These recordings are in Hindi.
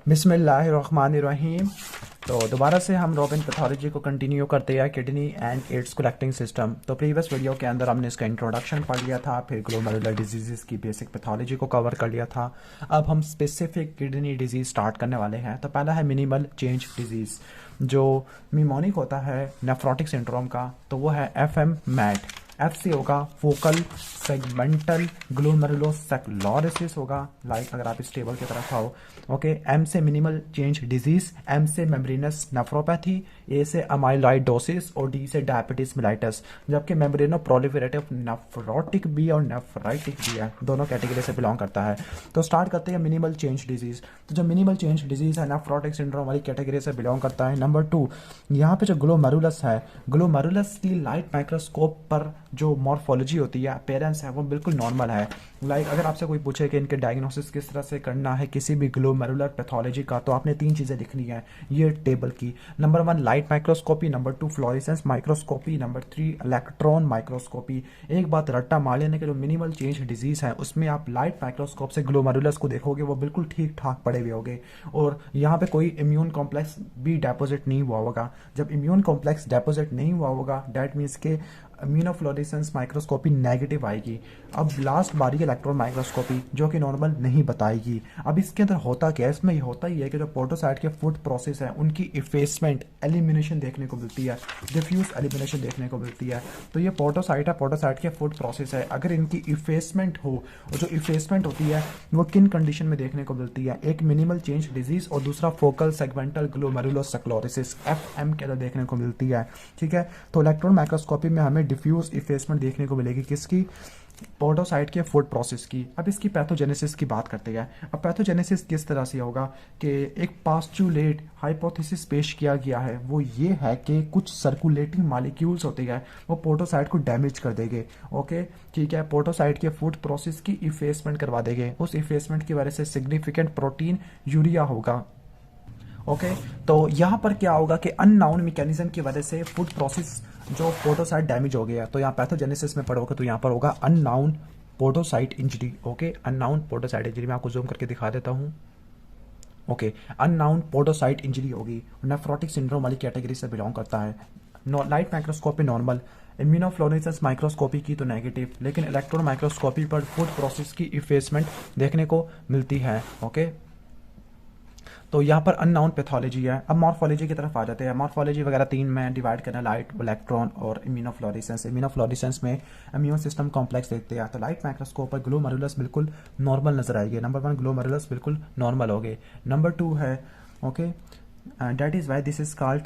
बिस्मिल्लाहिर्रहमानिर्रहीम। तो दोबारा से हम रॉबिन पैथोलॉजी को कंटिन्यू करते हैं, kidney and it's collecting system. तो प्रीवियस वीडियो के अंदर हमने इसका इंट्रोडक्शन पढ़ लिया था, फिर ग्लोमेरुलर डिजीज़ की बेसिक पैथोलॉजी को कवर कर लिया था। अब हम स्पेसिफिक किडनी डिजीज़ स्टार्ट करने वाले हैं। तो पहला है मिनिमल चेंज डिजीज़, जो निमोनिक होता है नेफ्रोटिक सिंड्रोम का, तो वो है FM मैट। एफ से होगा फोकल सेगमेंटल ग्लोमेरुलोसेक्लोरोसिस होगा, लाइक अगर आप इस टेबल की तरफ आओ। ओके, एम से मिनिमल चेंज डिजीज, एम से मेम्ब्रेनस नेफ्रोपैथी, ए से अमाइलॉइडोसिस और डी से डायबिटीज मिलाइटस। जबकि मेम्ब्रेनो प्रोलिफेरेटिव नेफ्रोटिक भी और नेफ्राइटिक भी है, दोनों कैटेगरी से बिलोंग करता है। तो स्टार्ट करते हैं मिनिमल चेंज डिजीज। तो जो मिनिमल चेंज डिजीज है नेफ्रोटिक सिंड्रोम वाली कैटेगरी से बिलोंग करता है। नंबर 2, यहाँ पे जो ग्लोमेरुलस है, ग्लोमेरुलस की लाइट माइक्रोस्कोप पर जो मॉर्फोलॉजी होती है, अपीयरेंस है, वो बिल्कुल नॉर्मल है। लाइक अगर आपसे कोई पूछे कि इनके डायग्नोसिस किस तरह से करना है किसी भी ग्लोमेरुलर पैथोलॉजी का, तो आपने 3 चीज़ें लिखनी है ये टेबल की। Number 1 light microscopy, number 2 fluorescence microscopy, number 3 electron microscopy. एक बात रट्टा मार लेने के जो मिनिमल चेंज डिजीज़ है उसमें आप लाइट माइक्रोस्कोप से ग्लोमेरुलस को देखोगे वो बिल्कुल ठीक ठाक पड़े हुए होंगे, और यहाँ पे कोई इम्यून कॉम्प्लेक्स भी डेपोजिट नहीं हुआ होगा। जब इम्यून कॉम्प्लेक्स डेपोजिट नहीं हुआ होगा, डैट मीन्स के इम्यूनोफ्लोरेसेंस माइक्रोस्कोपी नेगेटिव आएगी। अब लास्ट बारी इलेक्ट्रॉन माइक्रोस्कोपी, जो कि नॉर्मल नहीं बताएगी। अब इसके अंदर होता क्या है, इसमें ये होता ही है कि जो पोर्टोसाइट के फूड प्रोसेस है उनकी इफेसमेंट एलिमिनेशन देखने को मिलती है, डिफ्यूज एलिमिनेशन देखने को मिलती है। तो ये पोर्टोसाइट है, पोर्टोसाइट के फूड प्रोसेस है, अगर इनकी इफेसमेंट हो, और जो इफेसमेंट होती है वो किन कंडीशन में देखने को मिलती है, एक मिनिमल चेंज डिजीज और दूसरा फोकल सेगमेंटल ग्लोमेरुलोसेक्लोरोसिस FM के अंदर देखने को मिलती है। ठीक है, तो इलेक्ट्रॉन माइक्रोस्कोपी में हमें डिफ्यूज इफेसमेंट देखने को मिलेगी, किसकी, पोर्टोसाइट के फूड प्रोसेस की। अब इसकी पैथोजेनेसिस की बात करते हैं। अब पैथोजेनेसिस किस तरह से होगा कि एक पास्चुलेट हाइपोथेसिस पेश किया गया है, वो ये है कि कुछ सर्कुलेटिंग मॉलिक्यूल्स होते हैं वो पोर्टोसाइट को डैमेज कर देंगे। ओके, ठीक है, पोर्टोसाइट के फूड प्रोसेस की इफेसमेंट करवा देंगे। उस इफेसमेंट की वजह से सिग्निफिकेंट प्रोटीन यूरिया होगा। ओके, तो यहाँ पर क्या होगा कि अननाउन मैकेनिज्म की वजह से फूड प्रोसेस जो पोर्टोसाइट डैमेज हो गया, तो यहाँ पैथोजेनेसिस में पढ़ोगे तो यहाँ पर होगा unknown podocyte injury. Okay, unknown podocyte injury, मैं आपको जूम करके दिखा देता हूँ। ओके, अननाउन पोर्टोसाइट इंजरी होगी, नेफ्रोटिक सिंड्रोम वाली कैटेगरी से बिलोंग करता है। Light microscopy normal, immunofluorescence microscopy की तो नेगेटिव, लेकिन इलेक्ट्रॉन माइक्रोस्कोपी पर फूड प्रोसेस की इफेसमेंट देखने को मिलती है। ओके, तो यहाँ पर अननाउन पैथोलॉजी है। अब मॉर्फोलॉजी की तरफ आ जाते हैं। मॉर्फोलॉजी वगैरह 3 में डिवाइड करना, लाइट, इलेक्ट्रॉन और इम्यूनोफ्लोरेसेंस। इम्यूनोफ्लोरेसेंस में इम्यून सिस्टम कॉम्प्लेक्स देखते हैं, तो लाइट माइक्रोस्कोप पर ग्लोमेरुलस बिल्कुल नॉर्मल नजर आएगी। नंबर 1 ग्लोमेरुलस बिल्कुल नॉर्मल हो गए। नंबर 2 है, okay, that is why this is called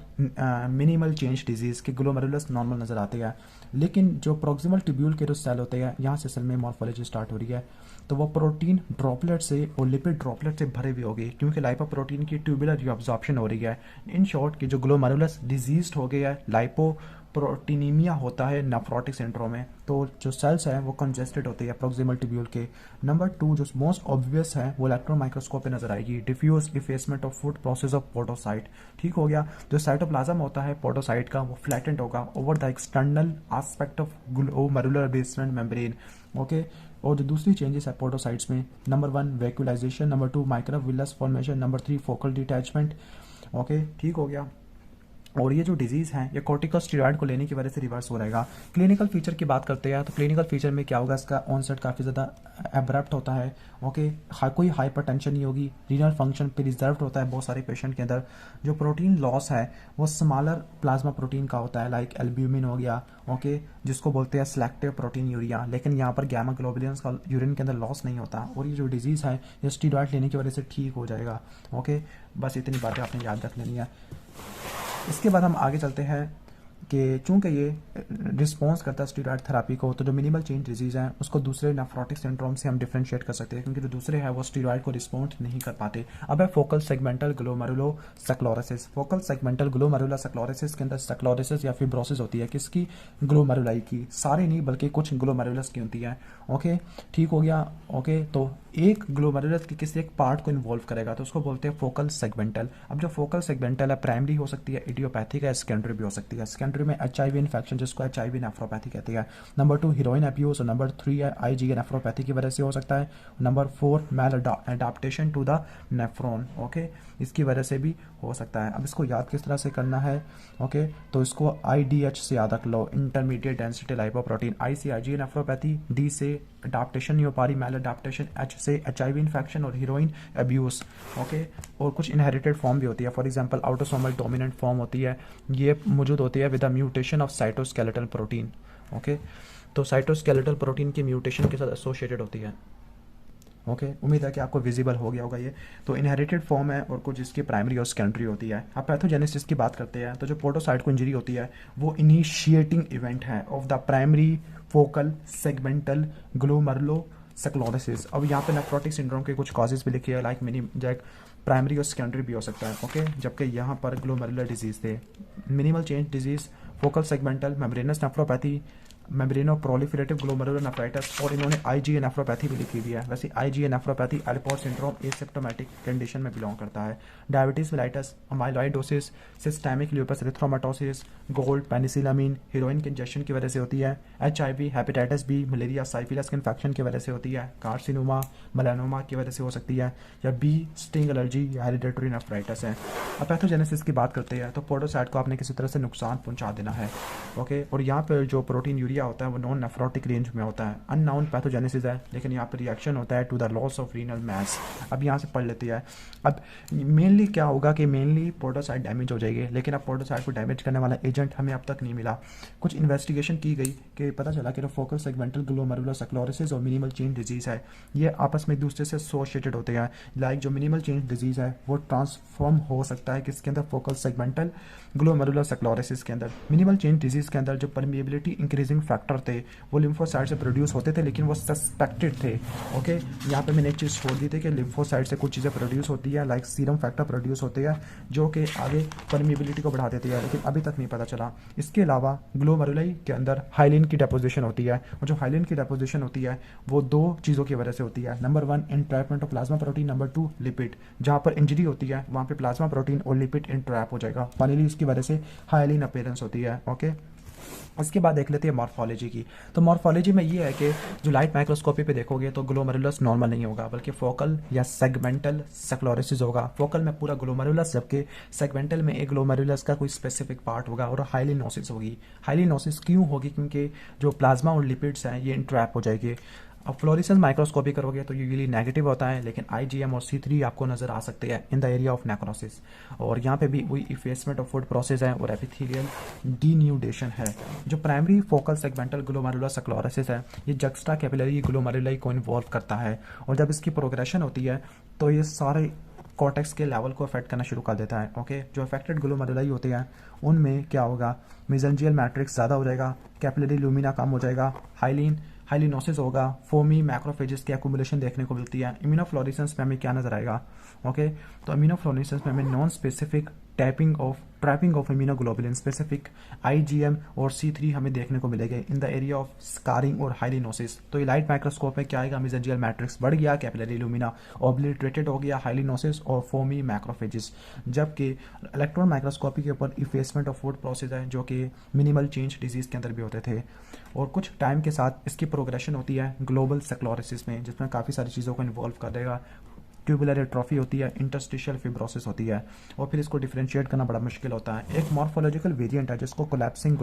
minimal change disease, के ग्लोमेरुलस नॉर्मल नजर आते हैं। लेकिन जो प्रोक्सिमल ट्यूब्यूल के जो सेल होते हैं, यहाँ से सेल में मॉर्फोलॉजी स्टार्ट हो रही है, तो वो प्रोटीन ड्रॉपलेट से और लिपिड ड्रॉपलेट से भरे हुए होगी, क्योंकि लाइपोप्रोटीन की ट्यूबुलर रिअब्जॉर्प्शन हो रही है। इन शॉर्ट की जो ग्लोमेरुलस डिजीज हो गया है, लाइपोप्रोटीनीमिया होता है नेफ्रोटिक सिंड्रोम में, तो जो सेल्स हैं वो कंजेस्टेड होती है प्रोक्सिमल ट्यूब्यूल के। नंबर 2 जो मोस्ट ऑब्वियस है वो इलेक्ट्रॉन माइक्रोस्कोप पे नजर आएगी, diffuse effacement of foot process of podocyte. ठीक हो गया, जो साइटोप्लाज्म होता है पोर्टोसाइट का वो फ्लैटेंड होगा over the external aspect of glomerular basement membrane. Okay, और जो दूसरी चेंजेस है पोर्टोसाइट्स में, number 1 vacuolization, number 2 microvillus formation, number 3 focal detachment. Okay, ठीक हो गया। और ये जो डिजीज़ है ये कॉर्टिकोस्टेरॉइड को लेने की वजह से रिवर्स हो रहेगा। क्लिनिकल फीचर की बात करते हैं, तो क्लिनिकल फीचर में क्या होगा, इसका ऑनसेट काफ़ी ज़्यादा एब्रप्ट होता है। ओके, कोई हाइपरटेंशन नहीं होगी, रीनल फंक्शन प्रिजर्व होता है बहुत सारे पेशेंट के अंदर। जो प्रोटीन लॉस है वो स्मॉलर प्लाज्मा प्रोटीन का होता है, लाइक एल्ब्यूमिन हो गया, ओके, जिसको बोलते हैं सिलेक्टिव प्रोटीन यूरिया। लेकिन यहाँ पर गैमा ग्लोबुलिन्स का यूरिन के अंदर लॉस नहीं होता, और ये जो डिजीज़ है ये स्टीरॉइड लेने की वजह से ठीक हो जाएगा। ओके, बस इतनी बातें आपने याद रख लेनी है। इसके बाद हम आगे चलते हैं कि चूंकि ये रिस्पॉन्स करता है स्टीरॉयड थेरेपी को, तो जो मिनिमल चेंज डिजीज़ है उसको दूसरे नेफ्रोटिक सिंड्रोम से हम डिफरेंशिएट कर सकते हैं, क्योंकि जो दूसरे हैं वो स्टीरॉयड को रिस्पॉन्ड नहीं कर पाते। अब है फोकल सेगमेंटल ग्लोमेरुलोसेक्लोरोसिस। फोकल सेगमेंटल ग्लोमेरुलोसेक्लोरोसिस के अंदर सेक्लोरोसिस या फिब्रोसिस होती है, किसकी, ग्लोमेरुलाई की। सारी नहीं बल्कि कुछ ग्लोमेरुलस की होती है। ओके, ठीक हो गया। ओके, तो एक ग्लोमेरुलस के किसी एक पार्ट को इन्वॉल्व करेगा तो उसको बोलते हैं फोकल सेगमेंटल। अब जो फोकल सेगमेंटल है प्राइमरी हो सकती है, इडियोपैथिक है, सेकेंडरी भी हो सकती है। सेकेंडरी कंट्री में HIV इन्फेक्शन जिसको HIV नेफ्रोपैथी कहती है। नंबर 2 हीरोइन अब्यूज और नंबर 3 है IgA नेफ्रोपैथी की वजह से हो सकता है। Number 4 maladaptation to the nephron, okay, इसकी वजह से भी हो सकता है। अब इसको याद किस तरह से करना है, ओके, तो इसको IDH से याद रख लो, इंटरमीडिएट डेंसिटी लाइपोप्रोटीन। I से IgA नेफ्रोपैथी, D से अडाप्टेशन नहीं हो पा रही, मैल अडाप्टेशन, H से HIV इन्फेक्शन और हीरोइन अब्यूज, ओके। और कुछ इनहेरिटेड फॉर्म भी होती है, for example autosomal dominant form होती है, ये मौजूद होती है with the mutation of cytoskeletal protein, okay. तो साइटोस्केलेटल प्रोटीन की म्यूटेशन के साथ एसोसिएटेड होती है, ओके। उम्मीद है कि आपको विजिबल हो गया होगा ये। तो इनहेरिटेड फॉर्म है और कुछ इसकी प्राइमरी और सेकेंडरी होती है। अब पैथोजेनेसिस की बात करते हैं तो जो पोडोसाइट को इंजरी होती है वो इनिशिएटिंग इवेंट है of the primary focal segmental glomerulosclerosis. अब यहाँ पे नेफ्रोटिक सिंड्रोम के कुछ कॉजेज भी लिखे हैं, लाइक मिनी जैक प्राइमरी और सेकेंडरी भी हो सकता है, ओके। जबकि यहाँ पर ग्लोमेरुलर डिजीज थे, minimal change disease, focal segmental, membranous nephropathy, membranoproliferative glomerular nephritis, और इन्होंने IgA नेफ्रोपैथी भी लिखी हुई है। वैसे IgA nephropathy Alport syndrome asymptomatic condition में बिलोंग करता है। Diabetes mellitus, amyloidosis, systemic lupus erythematosus, gold, penicillamine, heroin के इंजेक्शन की वजह से होती है। HIV, hepatitis B, malaria, syphilis के इन्फेक्शन की वजह से होती है। कार्सिनोमा, मेलानोमा की वजह से हो सकती है, या B स्टिंग एलर्जी या हेरिडेटरी नेफ्राइटिस है। अब पैथोजेनेसिस की बात करते हैं तो पोडोसाइट को आपने किसी तरह से नुकसान पहुंचा देना है, ओके। और यहाँ पर जो प्रोटीन यूरिया होता है वो नॉन नेफ्रोटिक रेंज में होता है, अननाउन पैथोजेनेसिस है, लेकिन यहाँ पर रिएक्शन होता है to the loss of renal mass. अब यहाँ से पढ़ लेते हैं। अब मेनली क्या होगा कि मेनली पोडोसाइट डैमेज हो जाएगी, लेकिन अब पोडोसाइट को डैमेज करने वाला एजेंट हमें अब तक नहीं मिला। कुछ इन्वेस्टिगेशन की गई कि पता चला कि फोकल सेगमेंटल ग्लोमेरुलोस्क्लेरोसिस और मिनिमल चेन डिजीज है, ये आपस में एक दूसरे से एसोसिएटेड होते हैं। लाइक जो मिनिमल चेन डिजीज है वो ट्रांसफॉर्म हो सकता है किसके अंदर, फोकल सेगमेंटल ग्लोमेरुलोस्क्लेरोसिस के अंदर। मिनिमल चेन डिजीज के अंदर जो परमिएबिलिटी इंक्रीजिंग फैक्टर थे वो लिम्फोसाइट से प्रोड्यूस होते थे, लेकिन वो सस्पेक्टेड थे, ओके। यहाँ पे मैंने एक चीज़ छोड़ दी थी कि लिम्फोसाइट से कुछ चीज़ें प्रोड्यूस होती है, लाइक सीरम फैक्टर प्रोड्यूस होते हैं जो कि आगे परमिएबिलिटी को बढ़ा देती है, लेकिन अभी तक नहीं पता चला। इसके अलावा ग्लोमेरुलाई के अंदर हाइलिन की डेपोजिशन होती है, और जो हाइलिन की डेपोजिशन होती है वो दो चीज़ों की वजह से होती है। Number 1 entrapment of plasma protein, number 2 lipid. जहाँ पर इंजरी होती है वहाँ पे प्लाज्मा प्रोटीन और लिपिड इंट्रैप हो जाएगा, फाइनली इसकी वजह से हाइलिन अपीयरेंस होती है, ओके। उसके बाद देख लेते हैं मॉर्फोलॉजी की। तो मॉर्फोलॉजी में ये है कि जो लाइट माइक्रोस्कोपी पे देखोगे तो ग्लोमेरुलस नॉर्मल नहीं होगा, बल्कि फोकल या सेगमेंटल स्क्लेरोसिस होगा। फोकल में पूरा ग्लोमेरुलस, जबकि सेगमेंटल में एक ग्लोमेरुलस का कोई स्पेसिफिक पार्ट होगा, और हाइलिनोसिस होगी। हाइलिनोसिस क्यों होगी? क्योंकि जो प्लाज्मा और लिपिड्स हैं ये इंट्रैप हो जाएगी। अब फ्लोरेसेंस माइक्रोस्कोपी करोगे तो यूजुअली नेगेटिव होता है, लेकिन IgM और C3 आपको नजर आ सकते हैं in the area of necrosis. और यहाँ पे भी वही इफेसमेंट ऑफ फूड प्रोसेस है और एपिथेलियल डीन्यूडेशन है। जो प्राइमरी फोकल सेगमेंटल ग्लोमेरुलोस्क्लेरोसिस है ये जक्स्टा कैपिलरी ग्लोमेरुलाई को इन्वॉल्व करता है, और जब इसकी प्रोग्रेशन होती है तो ये सारे कॉर्टेक्स के लेवल को अफेक्ट करना शुरू कर देता है, ओके। जो अफेक्टेड ग्लोमेरुलाई होते हैं उनमें क्या होगा, मेसेंजियल मैट्रिक्स ज़्यादा हो जाएगा, कैपिलरी लुमिना कम हो जाएगा, हाइलिनोसिस होगा, फोमी मैक्रोफेजेस की एक्युमुलेशन देखने को मिलती है। इम्यूनोफ्लोरेसेंस में हमें क्या नजर आएगा, ओके। तो इम्यूनोफ्लोरेसेंस में हमें non specific trapping of immunoglobulin specific IgM और C3 हमें देखने को मिलेगा in the area of scarring और हाइलिनोसिस। तो ये लाइट माइक्रोस्कोप में क्या आएगा, मेसेंजियल मैट्रिक्स बढ़ गया, कैपिलरी लुमिना ऑब्लिटरेटेड हो गया, हाइलिनोसिस और फोमी मैक्रोफेजेस। जबकि इलेक्ट्रॉन माइक्रोस्कोपी के ऊपर इफेसमेंट ऑफ फूड प्रोसेस है जो कि मिनिमल चेंज डिजीज के अंदर भी होते थे। और कुछ टाइम के साथ इसकी प्रोग्रेशन होती है ग्लोबल स्क्लेरोसिस में, जिसमें काफ़ी सारी चीज़ों को इन्वॉल्व कर देगा। ट्यूबुलर एट्रोफी होती है, इंटरस्टिशियल फिब्रोसिस होती है, और फिर इसको डिफरेंशिएट करना बड़ा मुश्किल होता है। एक मॉर्फोलॉजिकल वेरिएंट है जिसको कोलैप्सिंग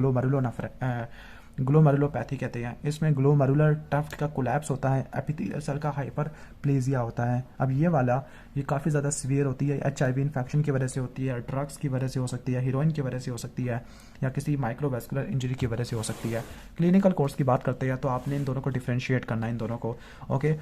ग्लोमेरुलोपैथी कहते हैं। इसमें ग्लोमेरुलर टफ्ट का कोलैप्स होता है, एपिथेलियल सेल का हाइपरप्लेजिया होता है। अब ये वाला ये काफ़ी ज़्यादा सीवियर होती है, HIV इन्फेक्शन की वजह से होती है, ड्रग्स की वजह से हो सकती है, हीरोइन की वजह से हो सकती है, या किसी माइक्रोवेस्कुलर इंजरी की वजह से हो सकती है। क्लिनिकल कोर्स की बात करते हैं तो आपने इन दोनों को डिफरेंशिएट करना है, इन दोनों को, ओके।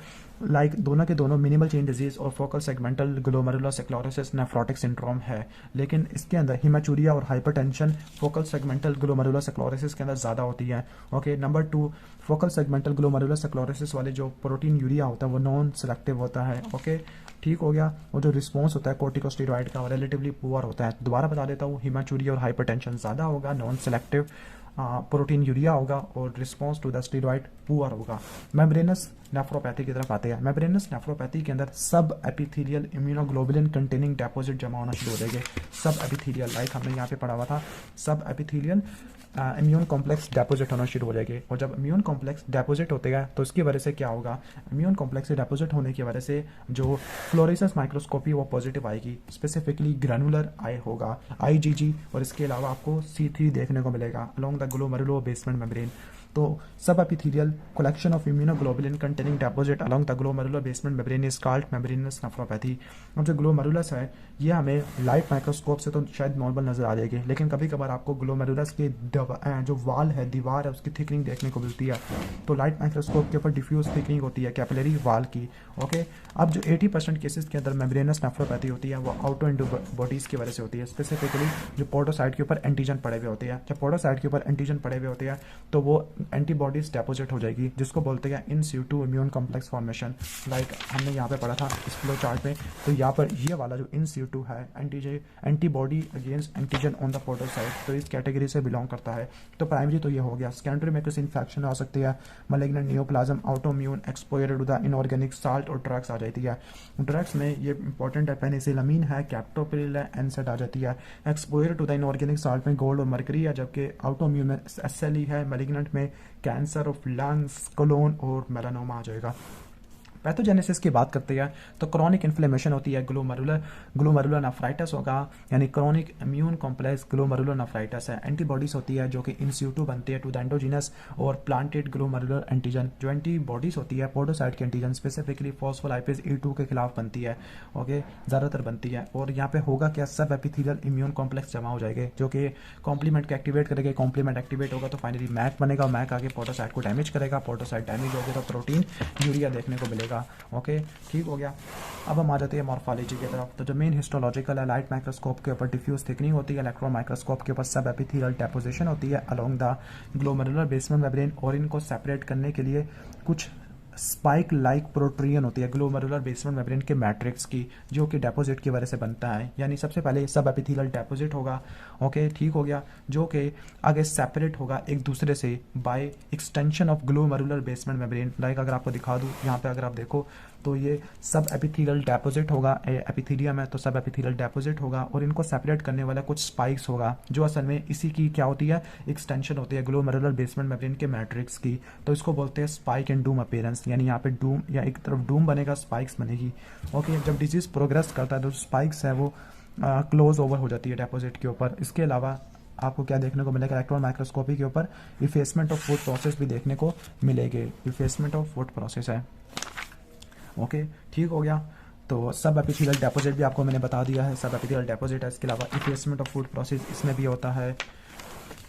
लाइक दोनों के दोनों मिनिमल चेन डिजीज और फोकल सेगमेंटल ग्लोमेरुलोस्क्लेरोसिस नेफ्रोटिक सिंड्रोम है, लेकिन इसके अंदर हिमाचूरिया और हाइपरटेंशन फोकल सेगमेंटल ग्लोमेरुलोस्क्लेरोसिस के अंदर ज़्यादा होती है, ओके। नंबर 2 फोकल सेगमेंटल ग्लोमेरुलोस्क्लेरोसिस वाले जो प्रोटीन यूरिया होता है वो नॉन सेलेक्टिव होता है, ओके। ठीक हो गया। और जो रिस्पॉन्स होता है कोर्टिकोस्टेरॉइड का वो रिलेटिवली पुअर होता है। दोबारा बता देता हूँ, हिमाचूरिया और हाइपरटेंशन ज़्यादा होगा, नॉन सेलेक्टिव प्रोटीन यूरिया होगा, और response to the steroid poor होगा। मेम्ब्रेनस नेफ्रोपैथी की तरफ आते हैं। मेम्ब्रेनस नेफ्रोपैथी के अंदर सब एपिथेलियल इम्यूनोग्लोबुलिन कंटेनिंग डेपोजिट जमा होना शुरू हो जाएंगे। सब एपिथेलियल, लाइक हमने यहाँ पे पढ़ा हुआ था, सब एपिथेलियल इम्यून कॉम्प्लेक्स डेपोजिट होना शुरू हो जाएगी। और जब इम्यून कॉम्प्लेक्स डेपोजिट होते हैं तो इसकी वजह से क्या होगा, इम्यून कॉम्प्लेक्स से डेपोजिट होने की वजह से जो फ्लोरेसेंस माइक्रोस्कोपी वो पॉजिटिव आएगी, स्पेसिफिकली ग्रैनुलर आई होगा IgG, और इसके अलावा आपको C3 देखने को मिलेगा along the glomerulo basement membrane. तो सब epithelial collection of immunoglobulin containing deposit along the glomerular basement membrane is called membranous nephropathy. अब जो ग्लोमेरुलस है ये हमें लाइट माइक्रोस्कोप से तो शायद नॉर्मल नजर आ जाएगी, लेकिन कभी कभार आपको ग्लोमेरुलस के जो वाल है, दीवार है, उसकी थिकनिंग देखने को मिलती है। तो लाइट माइक्रोस्कोप के ऊपर डिफ्यूज थिकनिंग होती है कैपिलरी वाल की। ओके, अब जो 80% केसेस के अंदर मेम्ब्रेनस नेफ्रोपैथी होती है वो ऑटो एंटीबॉडीज की वजह से होती है, स्पेसिफिकली जो पोडोसाइट के ऊपर एंटीजन पड़े हुए होते हैं। जब पोडोसाइट के ऊपर एंटीजन पड़े हुए होते हैं तो वो एंटीबॉडीज डेपोजिट हो जाएगी, जिसको बोलते हैं in situ immune complex formation. Like हमने यहाँ पे पढ़ा था इस फ्लो चार्ट में, तो यहाँ पर ये वाला जो इन सिटू है antibody against antigen on the podocyte, तो इस कैटेगरी से बिलोंग करता है। तो प्राइमरी तो ये हो गया। सेकेंडरी में किसी इन्फेक्शन आ सकती है, malignant neoplasm, autoimmune, exposure to the inorganic salt और ड्रग्स आ जाती है। ड्रग्स में ये इंपॉर्टेंट है, पेनिसिलामीन है, कैप्टोप्रिल है, एनसेट आ जाती है। Exposure to the inorganic salt में गोल्ड और मरकरी है, जबकि ऑटोम्यून में SLE है, मलिग्नेंट में कैंसर ऑफ लंग्स, कोलोन और मेलानोमा आ जाएगा। पैथोजेनेसिस की बात करते हैं तो क्रॉनिक इन्फ्लेमेशन होती है, ग्लोमेरुलर नेफ्राइटिस होगा, यानी chronic immune complex glomerular nephritis है। एंटीबॉडीज होती है जो कि इन सिटू बनती है टू द एंडोजीनस और प्लांटेड ग्लोमेरुलर एंटीजन। जो एंटीबॉडीज होती है पोडोसाइट के एंटीजन, स्पेसिफिकली फॉस्फोलाइपेज E2 के खिलाफ बनती है। ओके, ज़्यादातर बनती है। और यहाँ पे होगा क्या, सब एपिथेलियल इम्यून कॉम्प्लेक्स जमा हो जाएंगे जो कि कॉम्प्लीमेंट को एक्टिवेट करेंगे। कॉम्प्लीमेंट एक्टिवेट होगा तो फाइनली मैक बनेगा, मैक आगे पोडोसाइट को डैमेज करेगा, पोडोसाइट डैमेज होगा तो प्रोटीन यूरिया देखने को मिलेगा। ओके, ठीक हो गया। अब हम आ जाते हैं मॉर्फोलॉजी की तरफ। तो जो मेन हिस्टोलॉजिकल है, लाइट माइक्रोस्कोप के ऊपर डिफ्यूज थिकनिंग होती है, इलेक्ट्रॉन माइक्रोस्कोप के ऊपर सब एपिथेलियल डेपोजिशन होती है along the glomerular basement membrane, और इनको सेपरेट करने के लिए कुछ स्पाइक लाइक प्रोट्रियन होती है ग्लोमेरुलर बेसमेंट मेम्ब्रेन के मैट्रिक्स की, जो कि डेपोजिट की वजह से बनता है। यानी सबसे पहले सब एपिथेलियल डेपोजिट होगा। ओके, ठीक हो गया, जो कि आगे सेपरेट होगा एक दूसरे से by extension of glomerular basement membrane. Like अगर आपको दिखा दूँ यहाँ पे, अगर आप देखो तो ये सब एपिथेलियल डेपोजिट होगा, एपिथेलियम है तो सब एपिथेलियल डेपोजिट होगा, और इनको सेपरेट करने वाला कुछ स्पाइक्स होगा, जो असल में इसी की क्या होती है, एक्सटेंशन होती है ग्लोमेरुलर बेसमेंट मेम्ब्रेन के मैट्रिक्स की। तो इसको बोलते हैं स्पाइक एंड डूम अपीयरेंस, यानी यहाँ पे डूम या एक तरफ डूम बनेगा, स्पाइक्स बनेगी। ओके, जब डिजीज प्रोग्रेस करता है तो स्पाइक्स है वो क्लोज ओवर हो जाती है डेपोजिट के ऊपर। इसके अलावा आपको क्या देखने को मिलेगा, इलेक्ट्रॉन माइक्रोस्कोपी के ऊपर इफेसमेंट ऑफ फूड प्रोसेस भी देखने को मिलेगी। इफेसमेंट ऑफ फूड प्रोसेस है। ओके, ठीक हो गया। तो सब एपिथेलियल डेपोजिट भी आपको मैंने बता दिया है, सब एपिथेलियल डेपोजिट है। इसके अलावा इफेसमेंट ऑफ फूड प्रोसेस इसमें भी होता है।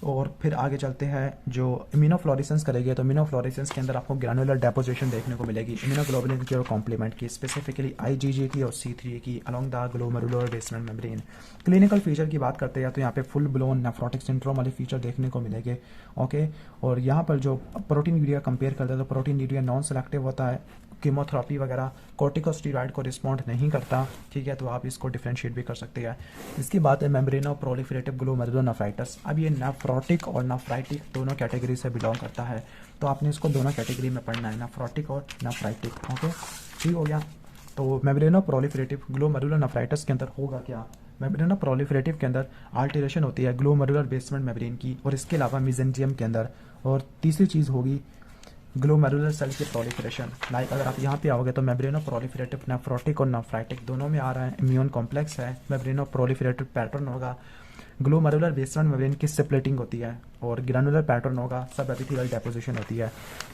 और फिर आगे चलते हैं, जो इम्यूनोफ्लोरेसेंस करेंगे तो इम्यूनोफ्लोरेसेंस के अंदर आपको ग्रैनुलर डेपोजिशन देखने को मिलेगी इम्यूनोग्लोबुलिन की और कॉम्प्लीमेंट की, स्पेसिफिकली IgG की और C3 की along the glomerular basement membrane. Clinical feature की बात करते हैं तो यहाँ पे फुल ब्लोन नेफ्रोटिक सिंड्रोम वाले फीचर देखने को मिलेंगे। ओके, और यहाँ पर जो प्रोटीन यूरिया कंपेयर करते हैं तो प्रोटीन यूरिया नॉन सेलेक्टिव होता है, कीमोथेरेपी वगैरह कॉर्टिकोस्टेरॉइड को रिस्पॉन्ड नहीं करता। ठीक है, तो आप इसको डिफ्रेंशिएट भी कर सकते हैं। इसकी बात है मेम्ब्रेनो प्रोलिफरेटिव ग्लोमेरुलर नेफ्राइटिस। अब ये नेफ्रोटिक और नेफ्राइटिक दोनों कैटेगरी से बिलोंग करता है, तो आपने इसको दोनों कैटेगरी में पढ़ना है, नेफ्रोटिक और नेफ्राइटिक। ओके, ठीक हो गया। तो मेम्ब्रेनो प्रोलिफरेटिव ग्लोमेरुलर नेफ्राइटिस के अंदर होगा क्या, मेम्ब्रेनो प्रोलिफरेटिव के अंदर अल्टरेशन होती है ग्लोमेरुलर बेसमेंट मेम्ब्रेन की, और इसके अलावा मेसेंजियम के अंदर। और तीसरी चीज़ होगी ग्लोमेरुलर सेल की प्रोलिफरेशन। लाइक अगर आप यहाँ पे आओगे तो मेम्ब्रेनो प्रोलिफरेटिव नेफ्रोटिक और नेफ्राइटिक दोनों में आ रहा है, इम्यून कॉम्प्लेक्स है, मेम्ब्रेनो प्रोलिफरेटिव पैटर्न होगा, ग्लोमेरुलर बेसमेंट मेम्ब्रेन की स्प्लिटिंग होती है, और ग्रैनुलर पैटर्न होगा, सब एपिथेलियल डेपोजिशन होती है।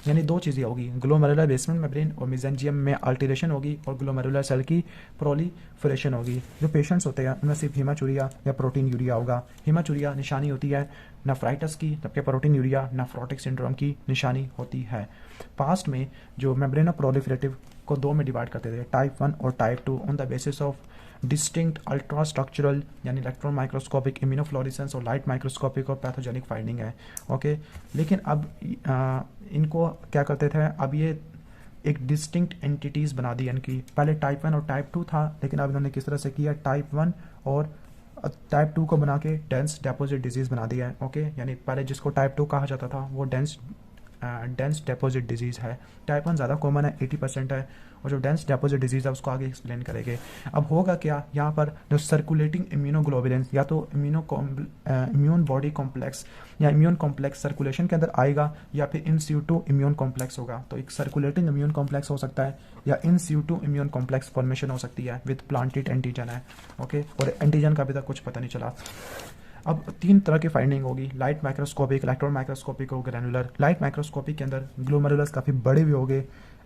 यानी दो चीज़ें होगी, ग्लोमेरुलर बेसमेंट मेम्ब्रेन और मेसेंजियम में अल्टरेशन होगी, और ग्लोमेरुलर सेल की प्रोलिफरेशन होगी। जो पेशेंट्स होते हैं उनमें सिर्फ हीमाचूरिया या प्रोटीन यूरिया होगा। हीमाचूरिया निशानी होती है नेफ्राइटिस की, जबकि प्रोटीन यूरिया नेफ्रोटिक सिंड्रोम की निशानी होती है। पास्ट में जो मेम्ब्रेनो प्रोलिफरेटिव को दो में डिवाइड करते थे, टाइप 1 और type 2, on the basis of distinct ultrastructural यानी इलेक्ट्रॉन माइक्रोस्कोपिक इम्यूनोफ्लोरेसेंस और लाइट माइक्रोस्कोपिक और पैथोजेनिक फाइंडिंग है। ओके, लेकिन अब इनको क्या करते थे, अब ये एक डिस्टिंक्ट एंटिटीज़ बना दी इनकी। पहले टाइप 1 और टाइप 2 था, लेकिन अब इन्होंने किस तरह से किया, टाइप 1 और टाइप 2 को बना के डेंस डेपोजिट डिजीज़ बना दिया है। ओके, यानी पहले जिसको टाइप 2 कहा जाता था वो डेंस डेंस डेपोजिट डिजीज़ है। टाइप 1 ज़्यादा कॉमन है, 80% है, और जो डेंस डेपोजिट डिजीज़ है उसको आगे एक्सप्लेन करेंगे। अब होगा क्या, यहाँ पर जो सर्कुलेटिंग इम्यूनोग्लोबुलिन या तो इम्यून बॉडी कॉम्प्लेक्स या इम्यून कॉम्प्लेक्स सर्कुलेशन के अंदर आएगा, या फिर इन सीटू इम्यून कॉम्प्लेक्स होगा। तो एक सर्कुलेटिंग इम्यून कॉम्प्लेक्स हो सकता है या in situ immune complex formation हो सकती है विद प्लांटेड एंटीजन है। ओके, और एंटीजन का अभी तक कुछ पता नहीं चला। अब 3 तरह की फाइंडिंग होगी, लाइट माइक्रोस्कोपिक, इलेक्ट्रॉन माइक्रोस्कोपिक और ग्रैनुलर। लाइट माइक्रोस्कोपिक के अंदर ग्लोमेरुलस काफ़ी बड़े भी होंगे,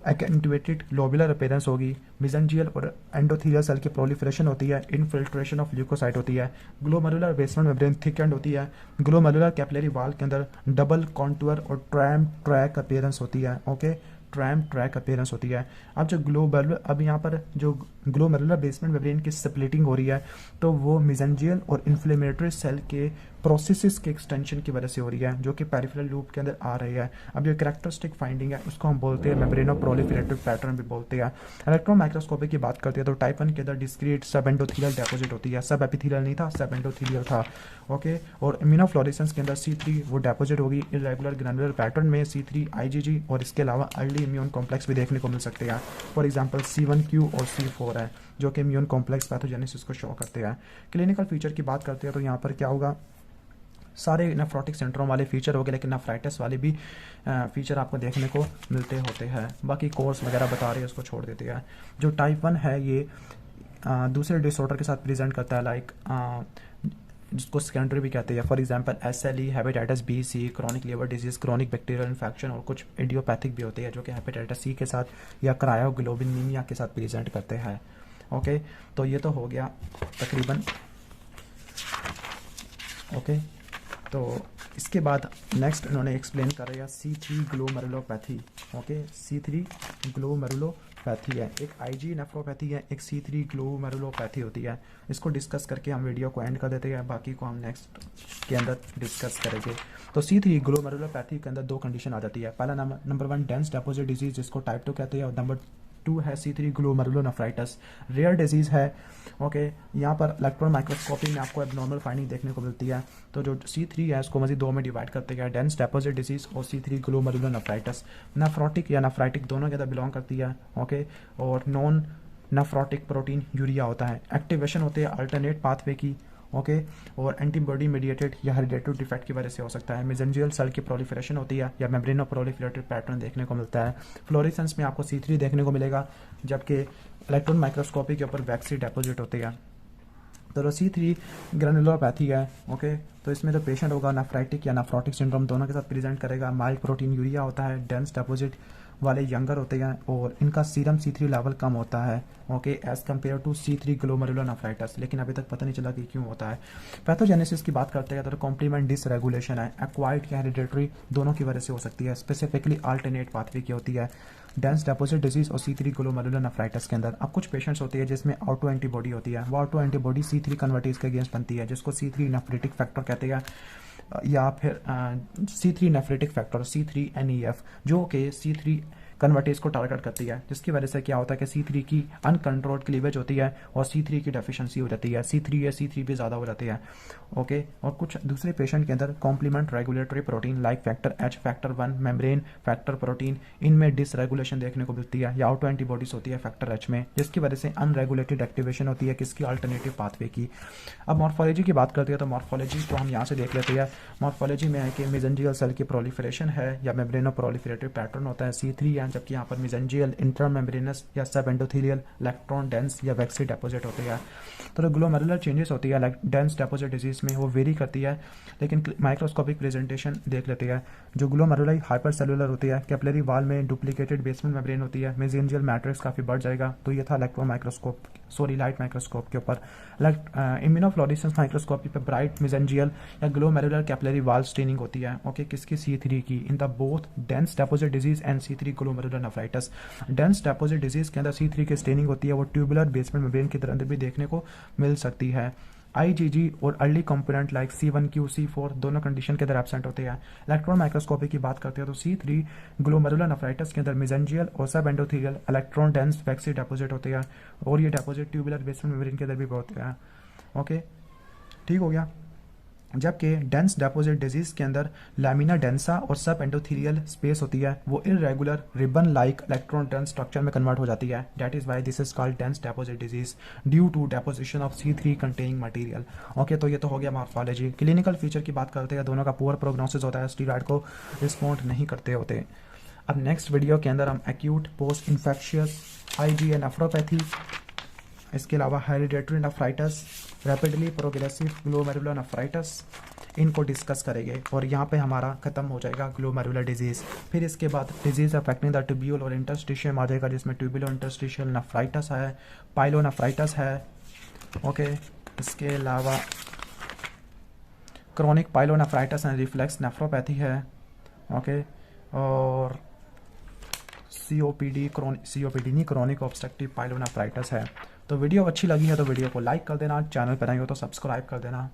एक्सेंटुएटेड लोबुलर अपीयरेंस होगी, मेसेंजियल और एंडोथेलियल सेल की प्रोलिफरेशन होती है, इनफिल्ट्रेशन ऑफ ल्यूकोसाइट होती है, glomerular basement membrane thick and होती है, ग्लोमेरुलर कैपिलरी वॉल के अंदर डबल कॉन्टूर और ट्रैम ट्रैक अपीयरेंस होती है। ओके, ट्रैम ट्रैक अपीयरेंस होती है। अब यहाँ पर जो ग्लोमेरुलर बेसमेंट मेम्ब्रेन की स्प्लिटिंग हो रही है तो वो मेसेंजियल और इन्फ्लेमेटरी सेल के प्रोसेसेस के एक्सटेंशन की वजह से हो रही है, जो कि पेरिफेरल लूप के अंदर आ रही है। अब जो कैरेक्टरिस्टिक फाइंडिंग है उसको हम बोलते हैं मेम्ब्रेनो प्रोलिफरेटिव पैटर्न भी बोलते हैं। इलेक्ट्रॉन माइक्रोस्कोपी की बात करते हैं तो टाइप 1 के अंदर डिस्क्रीट सब एंडोथेलियल डेपोजिट होती है, सब एपिथेलियल नहीं था, सब एंडोथेलियल था। ओके, और इम्यूनोफ्लोरेसेंस के अंदर C3 वो डेपोजिट होगी इरेगुलर ग्रैनुलर पैटर्न में, C3 IgG, और इसके अलावा अर्ली इम्यून कॉम्प्लेक्स भी देखने को मिल सकते हैं। फॉर एग्जांपल C1q और C4 है, जो कि इम्यून कॉम्प्लेक्स पैथोजेनेसिस को शो करते हैं। क्लिनिकल फीचर की बात करते हैं तो यहाँ पर क्या होगा, सारे नेफ्रोटिक सिंड्रोम वाले फीचर हो गए, लेकिन नेफ्राइटिस वाले भी फीचर आपको देखने को मिलते होते हैं। बाकी कोर्स वगैरह बता रहे हैं, उसको छोड़ देते हैं। जो टाइप 1 है ये दूसरे डिसऑर्डर के साथ प्रेजेंट करता है, लाइक जिसको सेकेंडरी भी कहते हैं। For example SLE, hepatitis B, C, chronic liver disease, chronic bacterial infection, और कुछ इडियोपैथिक भी होते हैं जो कि हेपेटाइटिस C के साथ या क्रायोग्लोबिनीमिया के साथ प्रेजेंट करते हैं। ओके, तो ये तो हो गया तकरीबन। ओके, तो इसके बाद नेक्स्ट इन्होंने एक्सप्लेन कर रहा है C3 glomerulopathy. Okay, C3 glomerulopathy है, एक IG नेफ्रोपैथी है, एक C3 ग्लोमेरुलोपैथी होती है। इसको डिस्कस करके हम वीडियो को एंड कर देते हैं, बाकी को हम नेक्स्ट के अंदर डिस्कस करेंगे। तो C3 ग्लोमेरुलोपैथी के अंदर 2 कंडीशन आ जाती है। पहला नंबर 1 डेंस डेपोजिट डिजीज, जिसको टाइप 2 कहते हैं, और नंबर 2 है C3 ग्लोमेरुलोनेफ्राइटिस, रेयर डिजीज़ है। ओके, यहाँ पर इलेक्ट्रॉन माइक्रोस्कोपी में आपको एबनॉर्मल फाइंडिंग देखने को मिलती है। तो जो C3 है उसको मज़ीद 2 में डिवाइड करते हैं, डेंस डेपोजिट डिजीज़ और C3 ग्लोमेरुलोनेफ्राइटिस। नेफ्रोटिक या नेफ्राइटिक दोनों के अंदर बिलोंग करती है। ओके, और नॉन नेफ्रोटिक प्रोटीन यूरिया होता है, एक्टिवेशन होती है अल्टरनेट पाथवे की। ओके, और एंटीबॉडी मीडिएटेड या हेरिडेटरी डिफेक्ट की वजह से हो सकता है। मेसेंजियल सेल की प्रोलिफरेशन होती है या मेम्ब्रेनो प्रोलिफरेटिव पैटर्न देखने को मिलता है। फ्लोरेसेंस में आपको C3 देखने को मिलेगा, जबकि इलेक्ट्रॉन माइक्रोस्कोपी के ऊपर वैक्सी डेपोजिट होती है। तो C3 ग्रैनुलोपैथी है। ओके, तो इसमें जो पेशेंट होगा नेफ्राइटिक या नेफ्रोटिक सिंड्रोम दोनों के साथ प्रेजेंट करेगा। माइल्ड प्रोटीन यूरिया होता है, डेंस डेपोजिट वाले यंगर होते हैं, और इनका सीरम C3 लेवल कम होता है। Okay, as compare to C3 glomerulonephritis, लेकिन अभी तक पता नहीं चला कि क्यों होता है। पैथोजेनेसिस की बात करते हैं तो कॉम्प्लीमेंट डिसरेगुलेशन है, एक्वायर्ड या हेरिडेटरी दोनों की वजह से हो सकती है, स्पेसिफिकली अल्टरनेट पाथवे की होती है। डेंस डेपोजिट डिजीज और C3 ग्लोमेरुलोनेफ्राइटिस के अंदर अब कुछ पेशेंट्स होती है जिसमें ऑटो एंटीबॉडी होती है। वो ऑटो एंटीबॉडी C3 कन्वर्टेज के अगेंस्ट बनती है, जिसको C3 नेफ्रेटिक फैक्टर कहते हैं, या फिर C3 नेफ्रेटिक फैक्टर C3NEF, जो कि C3 कन्वर्टेज को टारगेट करती है, जिसकी वजह से क्या होता है कि C3 की अनकंट्रोल्ड क्लीवेज होती है और C3 की डेफिशिएंसी हो जाती है, C3 या C3 भी ज़्यादा हो जाती है। ओके, और कुछ दूसरे पेशेंट के अंदर complement regulatory protein like factor H, factor 1, membrane factor protein, इनमें डिसरेगुलेशन देखने को मिलती है, या ऑटो एंटीबॉडीज होती है फैक्टर H में, जिसकी वजह से अनरेगुलेटेड एक्टिवेशन होती है किसकी, अल्टरनेटिव पाथवे की। अब मॉर्फोलॉजी की बात करते हैं तो मॉर्फोलॉजी को हम यहाँ से देख लेते हैं। मॉर्फोलॉजी में है कि मेसेंजियल सेल की प्रोलिफरेशन है या मेम्ब्रेनो प्रोलिफरेटिव पैटर्न होता है C3 है, जबकि यहाँ पर मेसेंजियल इंट्रामेम्ब्रेनस या सब एंडोथेलियल इलेक्ट्रॉन डेंस या वैक्सी डेपोजिट होती है। तो ग्लोमेरुलर चेंजेस होती है डेंस डेपोजिट डिजीज में, वो वेरी करती है, लेकिन माइक्रोस्कोपिक प्रेजेंटेशन देख लेते हैं। जो ग्लोमेरुलर हाइपरसेलुलर होती है, कैपिलरी वॉल में डुप्लीकेटेड बेसमेंट मेम्ब्रेन होती है, मेसेंजियल मैट्रिक्स काफ़ी बढ़ जाएगा। तो ये था इलेक्ट्रॉन माइक्रोस्कोप लाइट माइक्रोस्कोप के ऊपर। इम्यूनोफ्लोरेसेंस माइक्रोस्कोपी पे ब्राइट मेसेंजियल या ग्लोमेरुलर कैपिलरी वॉल स्टेनिंग होती है। ओके, किसकी, C3 की, in the both dense deposit disease and C3 glomerulonephritis. Dense deposit disease के अंदर C3 की स्टेनिंग होती है, वो ट्यूबुलर बेसमेंट मेम्ब्रेन के अंदर भी देखने को मिल सकती है। IgG और early component like C1q, C4 दोनों कंडीशन के अंदर एब्सेंट होते हैं। इलेक्ट्रॉन माइक्रोस्कोपी की बात करते हैं तो C3 ग्लोमेरुलोनेफ्राइटिस के अंदर मेसेंजियल और सब एंडोथेलियल इलेक्ट्रॉन डेंस वैक्सी डेपोजिट होते हैं, और ये डेपोजिट ट्यूबुलर बेसमेंट मेम्ब्रेन के अंदर भी होते हैं। ओके, ठीक हो गया। जबकि डेंस डेपोजिट डिजीज के अंदर लैमिना डेंसा और सब एंडोथीलियल स्पेस होती है, वो irregular ribbon like electron dense structure में कन्वर्ट हो जाती है। That is why this is called dense deposit disease due to deposition of C3 containing material. Okay, तो ये तो हो गया मॉर्फोलॉजी। क्लिनिकल फीचर की बात करते हैं, दोनों का पुअर प्रोग्नोसिस होता है, स्टीरॉयड को रिस्पॉन्ड नहीं करते होते। अब नेक्स्ट वीडियो के अंदर हम acute post infectious IgA nephropathy, इसके अलावा hereditary nephritis, rapidly progressive glomerular nephritis, इनको डिस्कस करेंगे और यहाँ पे हमारा खत्म हो जाएगा ग्लोमेरुलर डिजीज़। फिर इसके बाद डिजीज़ अफेक्टिंग द ट्यूब्यूल और इंटरस्टिशियम आ जाएगा, जिसमें ट्यूबुलर इंटरस्टिशियल नेफ्राइटिस है, पाइलोनेफ्राइटिस है। ओके, इसके अलावा chronic pyelonephritis and reflex nephropathy है। ओके, और COPD नहीं, क्रोनिक ऑब्स्ट्रक्टिव पाइलोनेफ्राइटिस है। तो वीडियो अच्छी लगी है तो वीडियो को लाइक कर देना, चैनल पर नए हो तो सब्सक्राइब कर देना।